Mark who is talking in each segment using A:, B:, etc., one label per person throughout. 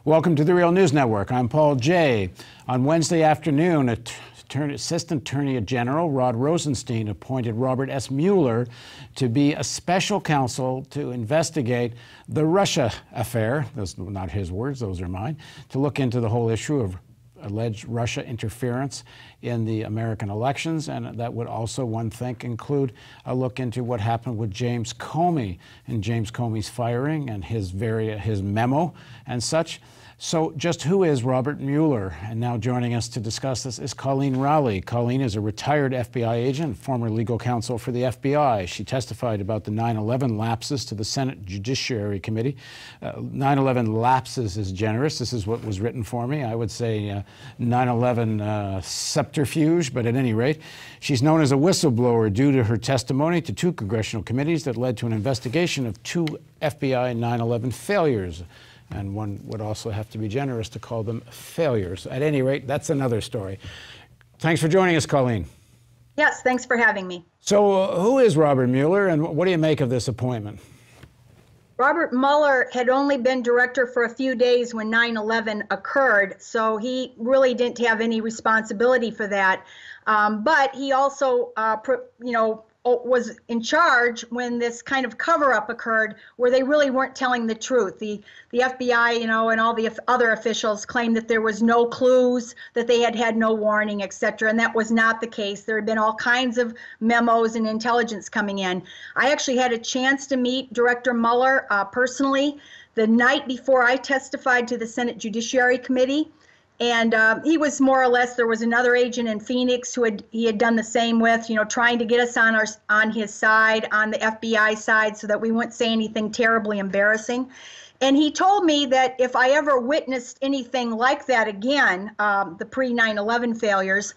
A: Welcome to the Real News Network. I'm Paul Jay. On Wednesday afternoon, Assistant Attorney General Rod Rosenstein appointed Robert S. Mueller to be a special counsel to investigate the Russia affair. Those are not his words, those are mine. To look into the whole issue of alleged Russia interference in the American elections, and that would also, one think, include a look into what happened with James Comey and James Comey's firing and his memo and such. So just who is Robert Mueller? And now joining us to discuss this is Colleen Rowley. Colleen is a retired FBI agent, former legal counsel for the FBI. She testified about the 9/11 lapses to the Senate Judiciary Committee. 9/11 lapses is generous. This is what was written for me. I would say 9/11 subterfuge, but at any rate, she's known as a whistleblower due to her testimony to two congressional committees that led to an investigation of two FBI 9/11 failures. And one would also have to be generous to call them failures. At any rate, that's another story. Thanks for joining us, Colleen.
B: Yes, thanks for having me.
A: So who is Robert Mueller, and what do you make of this appointment?
B: Robert Mueller had only been director for a few days when 9/11 occurred, so he really didn't have any responsibility for that. But he also, was in charge when this kind of cover-up occurred where they really weren't telling the truth. The FBI, and all the other officials claimed that there was no clues, that they had had no warning, etc., and that was not the case. There had been all kinds of memos and intelligence coming in. I actually had a chance to meet Director Mueller personally the night before I testified to the Senate Judiciary Committee. And he was more or less, there was another agent in Phoenix who he had done the same with, trying to get us on his side, on the FBI side, so that we wouldn't say anything terribly embarrassing. And he told me that if I ever witnessed anything like that again, the pre-9/11 failures,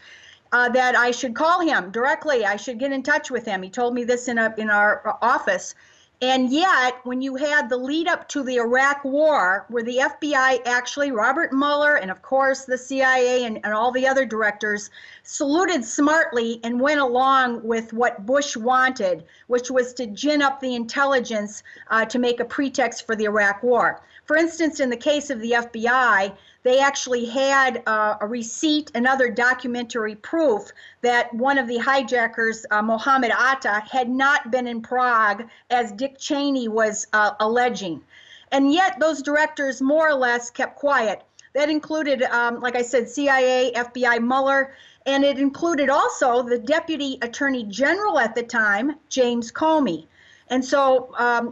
B: that I should call him directly. I should get in touch with him. He told me this in our office. And yet, when you had the lead up to the Iraq War, where the FBI actually, Robert Mueller, and of course the CIA and all the other directors, saluted smartly and went along with what Bush wanted, which was to gin up the intelligence to make a pretext for the Iraq War. For instance, in the case of the FBI, they actually had a receipt and other documentary proof that one of the hijackers, Mohammed Atta, had not been in Prague, as Dick Cheney was alleging. And yet those directors more or less kept quiet. That included, like I said, CIA, FBI, Mueller, and it included also the Deputy Attorney General at the time, James Comey. And so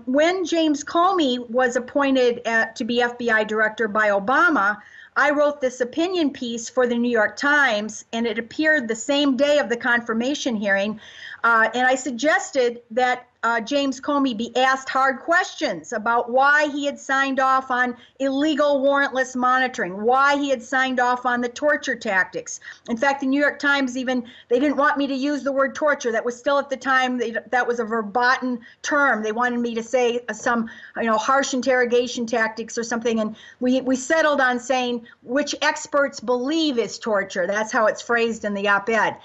B: when James Comey was appointed to be FBI director by Obama, I wrote this opinion piece for the New York Times, and it appeared the same day of the confirmation hearing. And I suggested that James Comey be asked hard questions about why he had signed off on illegal warrantless monitoring, why he had signed off on the torture tactics. In fact, the New York Times they didn't want me to use the word torture. That was still at the time, that was a verboten term. They wanted me to say some, harsh interrogation tactics or something. And we settled on saying which experts believe is torture. That's how it's phrased in the op-ed.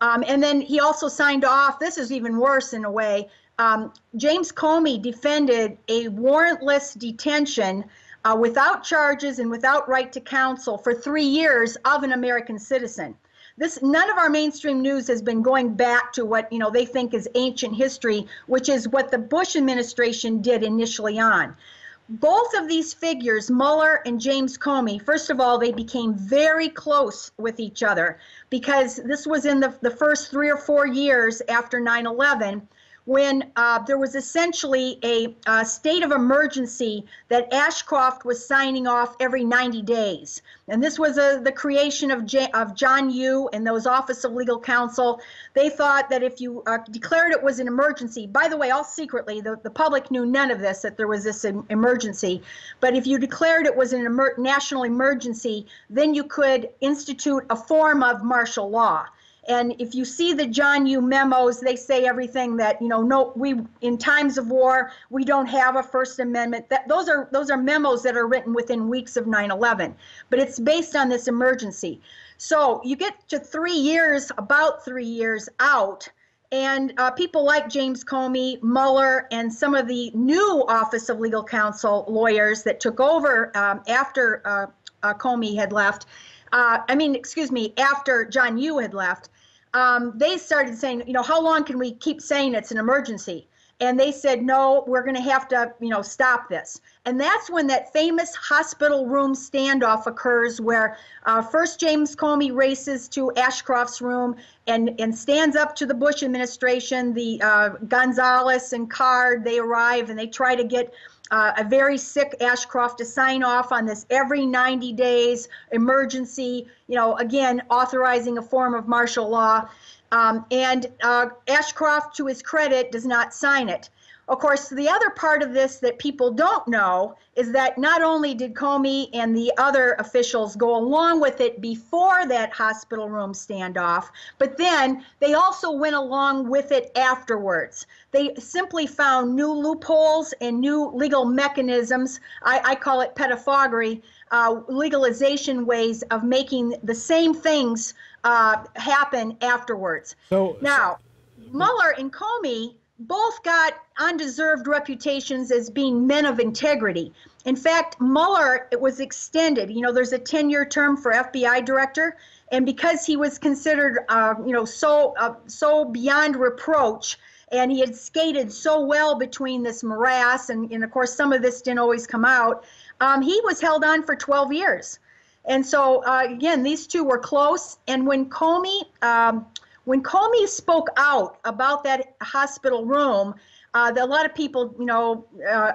B: And then he also signed off, this is even worse in a way, James Comey defended a warrantless detention without charges and without right to counsel for 3 years of an American citizen. None of our mainstream news has been going back to what they think is ancient history, which is what the Bush administration did initially on. Both of these figures, Mueller and James Comey, first of all, they became very close with each other because this was in the first 3 or 4 years after 9/11, when there was essentially a state of emergency that Ashcroft was signing off every 90 days. And this was the creation of John Yoo and those Office of Legal Counsel. They thought that if you declared it was an emergency, by the way, all secretly, the public knew none of this, that there was this emergency, but if you declared it was an national emergency, then you could institute a form of martial law. And if you see the John Yoo memos, they say everything that, in times of war, we don't have a First Amendment. Those are memos that are written within weeks of 9/11. But it's based on this emergency. So you get to 3 years, about 3 years out, And people like James Comey, Mueller, and some of the new Office of Legal Counsel lawyers that took over after Comey had left, after John Yoo had left, they started saying, how long can we keep saying it's an emergency? And they said, no, we're going to have to, stop this. And that's when that famous hospital room standoff occurs where first James Comey races to Ashcroft's room and stands up to the Bush administration. The Gonzalez and Card, they arrive and they try to get a very sick Ashcroft to sign off on this every 90 days emergency, again, authorizing a form of martial law. And Ashcroft, to his credit, does not sign it. Of course, the other part of this that people don't know is that not only did Comey and the other officials go along with it before that hospital room standoff, but then they also went along with it afterwards. They simply found new loopholes and new legal mechanisms. I call it pedophagy, legalization ways of making the same things happen afterwards. Now, Mueller and Comey both got undeserved reputations as being men of integrity. In fact, Mueller, it was extended. There's a 10-year term for FBI director, and because he was considered, so beyond reproach, and he had skated so well between this morass, and of course some of this didn't always come out, he was held on for 12 years. And so, again, these two were close. And when Comey spoke out about that hospital room, a lot of people,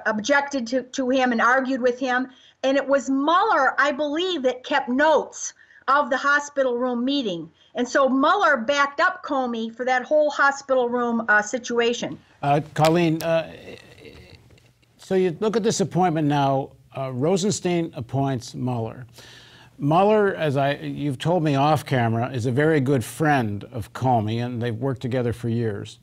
B: objected to him and argued with him. And it was Mueller, I believe, that kept notes of the hospital room meeting. And so Mueller backed up Comey for that whole hospital room situation.
A: Colleen, so you look at this appointment now. Rosenstein appoints Mueller. Mueller, as you've told me off camera, is a very good friend of Comey, and they've worked together for years.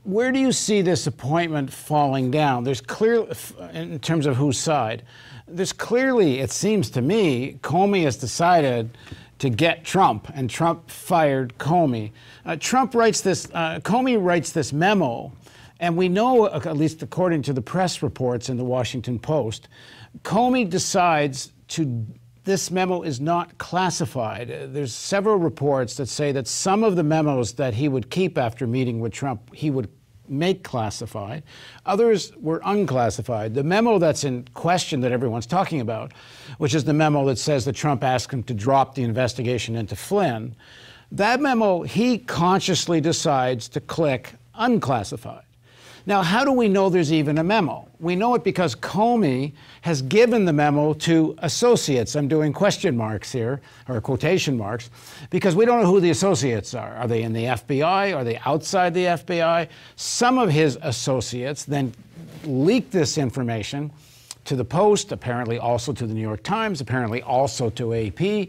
A: Where do you see this appointment falling down? There's clearly, in terms of whose side, there's clearly, it seems to me, Comey has decided to get Trump, and Trump fired Comey. Comey writes this memo, and we know, at least according to the press reports in the Washington Post, Comey decides this memo is not classified. There's several reports that say that some of the memos that he would keep after meeting with Trump, he would make classified. Others were unclassified. The memo that's in question that everyone's talking about, which is the memo that says that Trump asked him to drop the investigation into Flynn, that memo, he consciously decides to click unclassified. Now, how do we know there's even a memo? We know it because Comey has given the memo to associates. I'm doing question marks here, or quotation marks, because we don't know who the associates are. Are they in the FBI? Are they outside the FBI? Some of his associates then leaked this information to the Post, apparently also to the New York Times, apparently also to AP,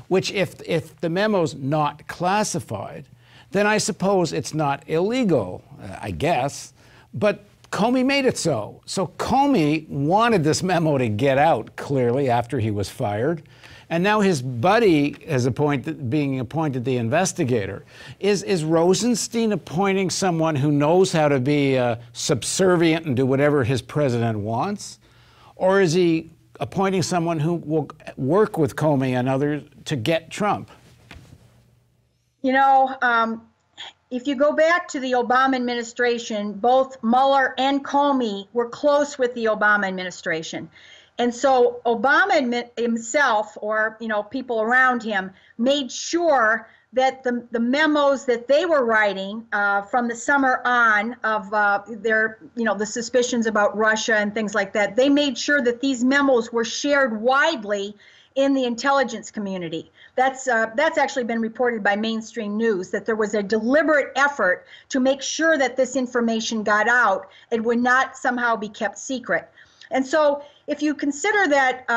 A: which if the memo's not classified, then I suppose it's not illegal, I guess. But Comey made it so. So Comey wanted this memo to get out, clearly, after he was fired. And now his buddy is being appointed the investigator. Is Rosenstein appointing someone who knows how to be subservient and do whatever his president wants? Or is he appointing someone who will work with Comey and others to get Trump?
B: If you go back to the Obama administration, both Mueller and Comey were close with the Obama administration. And so Obama himself, or people around him, made sure that the memos that they were writing from the summer on of their, the suspicions about Russia and things like that, they made sure that these memos were shared widely in the intelligence community. That's actually been reported by mainstream news, that there was a deliberate effort to make sure that this information got out and would not somehow be kept secret. And so if you consider that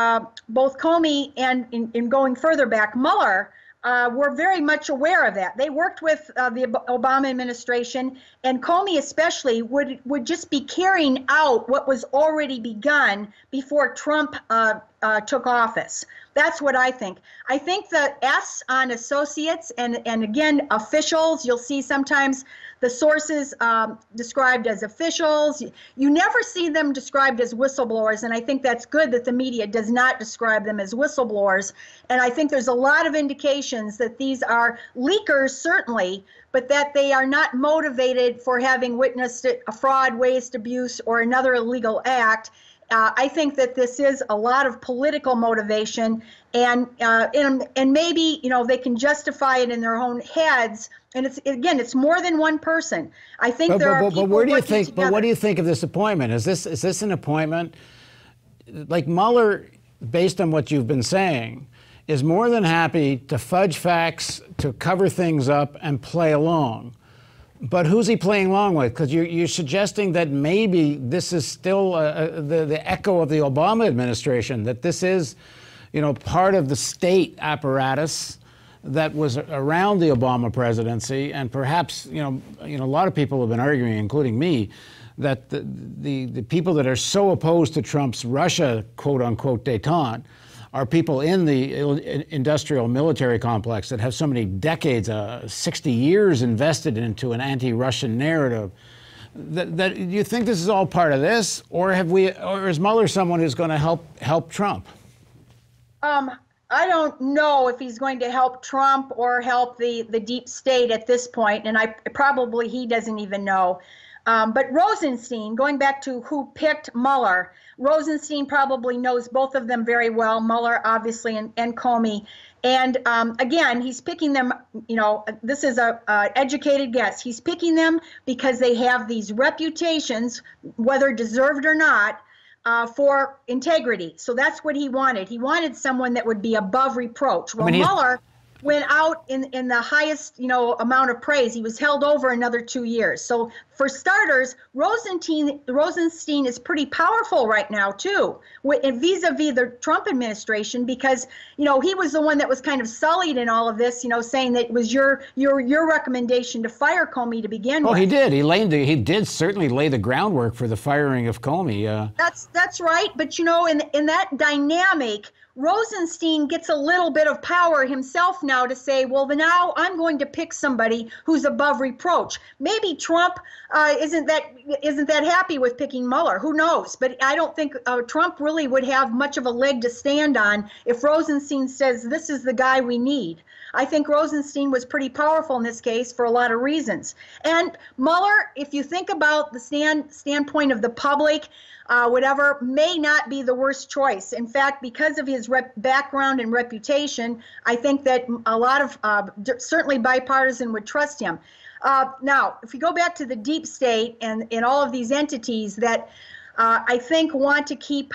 B: both Comey and in going further back, Mueller, were very much aware of that. They worked with the Obama administration, and Comey especially would just be carrying out what was already begun before Trump took office. That's what I think. I think the S on associates and again, officials, you'll see sometimes the sources described as officials. You never see them described as whistleblowers, and I think that's good that the media does not describe them as whistleblowers. And I think there's a lot of indications that these are leakers, certainly, but that they are not motivated for having witnessed a fraud, waste, abuse, or another illegal act. I think that this is a lot of political motivation, and maybe they can justify it in their own heads. And it's more than one person. I think there are people
A: where do you
B: working
A: think?
B: together.
A: But what do you think of this appointment? Is this an appointment like Mueller, based on what you've been saying, is more than happy to fudge facts, to cover things up, and play along? But who's he playing along with? Because you're suggesting that maybe this is still the echo of the Obama administration, that this is, part of the state apparatus that was around the Obama presidency, and perhaps, a lot of people have been arguing, including me, that the people that are so opposed to Trump's Russia, quote unquote, détente, are people in the industrial military complex that have so many decades, 60 years invested into an anti-Russian narrative. That you think this is all part of this, or is Mueller someone who's going to help Trump?
B: I don't know if he's going to help Trump or help the deep state at this point, and probably he doesn't even know. But Rosenstein, going back to who picked Mueller, Rosenstein probably knows both of them very well, Mueller obviously and Comey. And again, he's picking them, this is a educated guess. He's picking them because they have these reputations, whether deserved or not, for integrity. So that's what he wanted. He wanted someone that would be above reproach. Well, Mueller went out in the highest, amount of praise. He was held over another 2 years. So for starters, Rosenstein is pretty powerful right now too, vis-a-vis the Trump administration, because he was the one that was kind of sullied in all of this, saying that it was your recommendation to fire Comey to begin with.
A: Oh, he did. He did certainly lay the groundwork for the firing of Comey.
B: That's right. But in that dynamic, Rosenstein gets a little bit of power himself now to say, well, now I'm going to pick somebody who's above reproach. Maybe Trump isn't that happy with picking Mueller. Who knows? But I don't think Trump really would have much of a leg to stand on if Rosenstein says this is the guy we need. I think Rosenstein was pretty powerful in this case for a lot of reasons. And Mueller, if you think about the standpoint of the public, whatever, may not be the worst choice. In fact, because of his background and reputation, I think that a lot of, certainly bipartisan, would trust him. Now, if we go back to the deep state and all of these entities that I think want to keep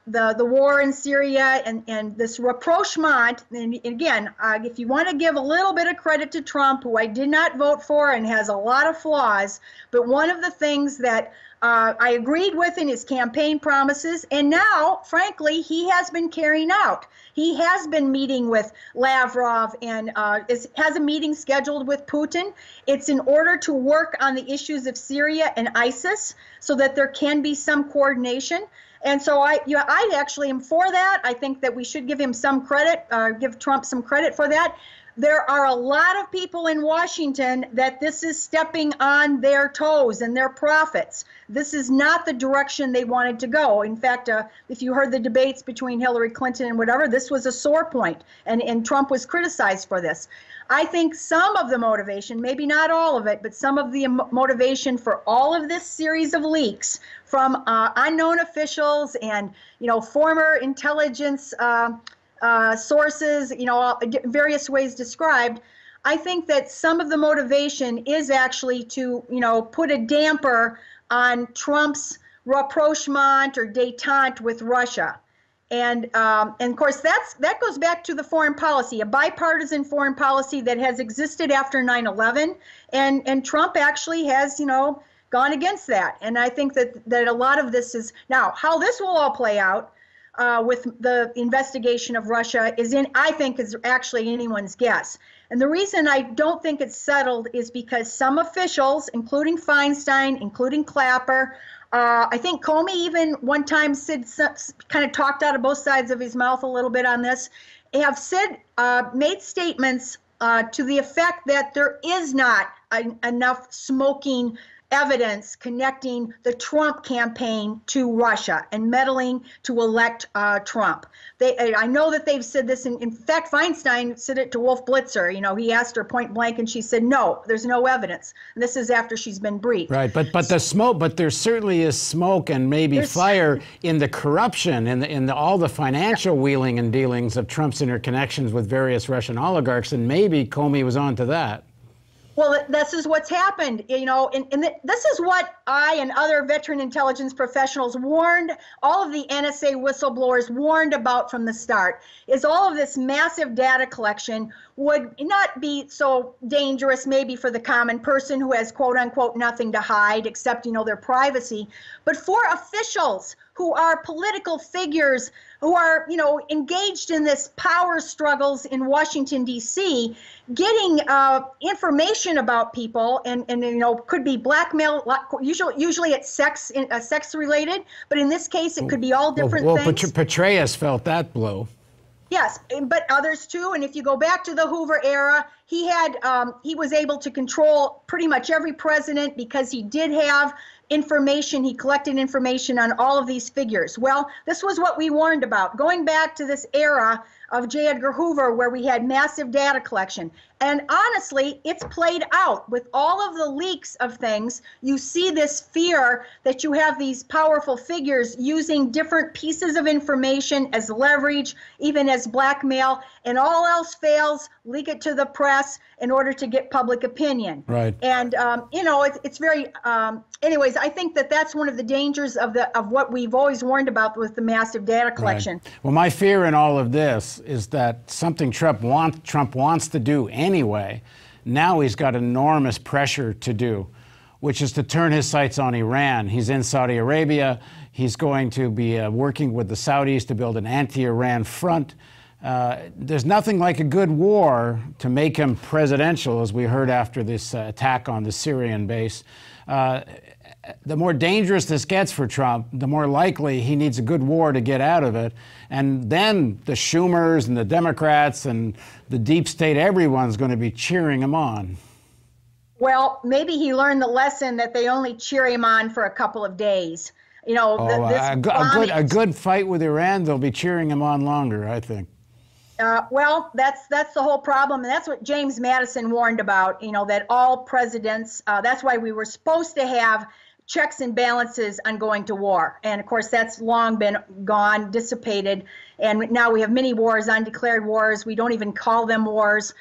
B: the war in Syria and this rapprochement, and again, if you want to give a little bit of credit to Trump, who I did not vote for and has a lot of flaws, but one of the things that I agreed with in his campaign promises, and now, frankly, he has been carrying out. He has been meeting with Lavrov and has a meeting scheduled with Putin. It's in order to work on the issues of Syria and ISIS so that there can be some coordination. And so I actually am for that. I think that we should give him some credit, give Trump some credit for that. There are a lot of people in Washington that this is stepping on their toes and their profits. This is not the direction they wanted to go. In fact, if you heard the debates between Hillary Clinton and whatever, this was a sore point, and Trump was criticized for this. I think some of the motivation, maybe not all of it, but some of the motivation for all of this series of leaks from unknown officials and former intelligence sources, various ways described. I think that some of the motivation is actually to, put a damper on Trump's rapprochement or détente with Russia. And of course, that goes back to the foreign policy, a bipartisan foreign policy that has existed after 9/11. And Trump actually has, gone against that. And I think that a lot of this is now how this will all play out. With the investigation of Russia I think is actually anyone's guess. And the reason I don't think it's settled is because some officials, including Feinstein, including Clapper, I think Comey even one time said, kind of talked out of both sides of his mouth a little bit on this, have said, made statements to the effect that there is not enough smoking evidence connecting the Trump campaign to Russia and meddling to elect Trump. I know that they've said this. In fact, Feinstein said it to Wolf Blitzer. You know, he asked her point blank, and she said, "No, there's no evidence." And this is after she's been briefed.
A: Right, but the smoke. But there certainly is smoke and maybe fire in the corruption and all the financial wheeling and dealings of Trump's interconnections with various Russian oligarchs, and maybe Comey was on to that.
B: Well, this is what's happened, you know, and this is what I and other veteran intelligence professionals warned, all of the NSA whistleblowers warned about from the start, is all of this massive data collection would not be so dangerous maybe for the common person who has quote unquote nothing to hide except, you know, their privacy, but for officials who are political figures who are, you know, engaged in this power struggles in Washington, D.C., getting information about people and you know, could be blackmail, usually it's sex related, but in this case, it could be all different things.
A: Petraeus felt that blow.
B: Yes, but others too. And if you go back to the Hoover era, he was able to control pretty much every president because he did have information. He collected information on all of these figures. Well, this was what we warned about. Going back to this era of J. Edgar Hoover, where we had massive data collection. And honestly, it's played out with all of the leaks of things. You see this fear that you have these powerful figures using different pieces of information as leverage, even as blackmail, and all else fails, leak it to the press in order to get public opinion.
A: Right.
B: And, you know, it's very, anyways, I think that that's one of the dangers of what we've always warned about with the massive data collection.
A: Right. Well, my fear in all of this is that something Trump wants to do anyway, now he's got enormous pressure to do, which is to turn his sights on Iran. He's in Saudi Arabia. He's going to be working with the Saudis to build an anti-Iran front. There's nothing like a good war to make him presidential, as we heard after this attack on the Syrian base. The more dangerous this gets for Trump, the more likely he needs a good war to get out of it. And then the Schumers and the Democrats and the deep state, everyone's going to be cheering him on.
B: Well, maybe he learned the lesson that they only cheer him on for a couple of days. You know,
A: a good fight with Iran, they'll be cheering him on longer, I think.
B: Well, that's the whole problem, and that's what James Madison warned about, you know, that all presidents, that's why we were supposed to have checks and balances on going to war. And of course, that's long been gone, dissipated, and now we have many wars, undeclared wars. We don't even call them wars.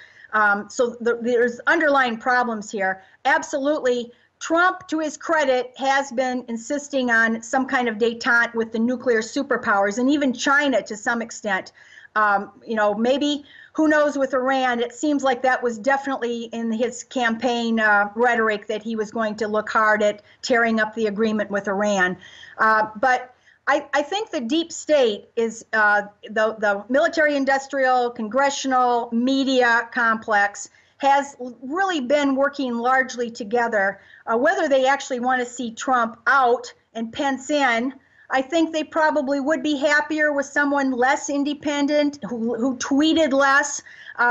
B: So there's underlying problems here. Absolutely. Trump, to his credit, has been insisting on some kind of détente with the nuclear superpowers, and even China to some extent. You know, maybe, who knows, with Iran, it seems like that was definitely in his campaign rhetoric that he was going to look hard at tearing up the agreement with Iran. But I think the deep state is the military-industrial, congressional, media complex has really been working largely together. Whether they actually want to see Trump out and Pence in, I think they probably would be happier with someone less independent, who tweeted less,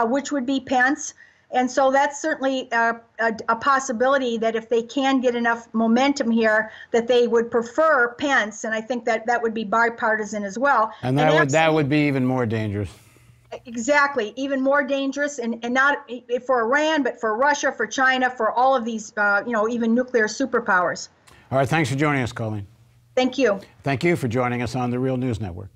B: which would be Pence. And so that's certainly a possibility that if they can get enough momentum here, that they would prefer Pence. And I think that would be bipartisan as well.
A: And that would be even more dangerous.
B: Exactly, even more dangerous, and not for Iran, but for Russia, for China, for all of these, you know, even nuclear superpowers.
A: All right, thanks for joining us, Colleen.
B: Thank you.
A: Thank you for joining us on the Real News Network.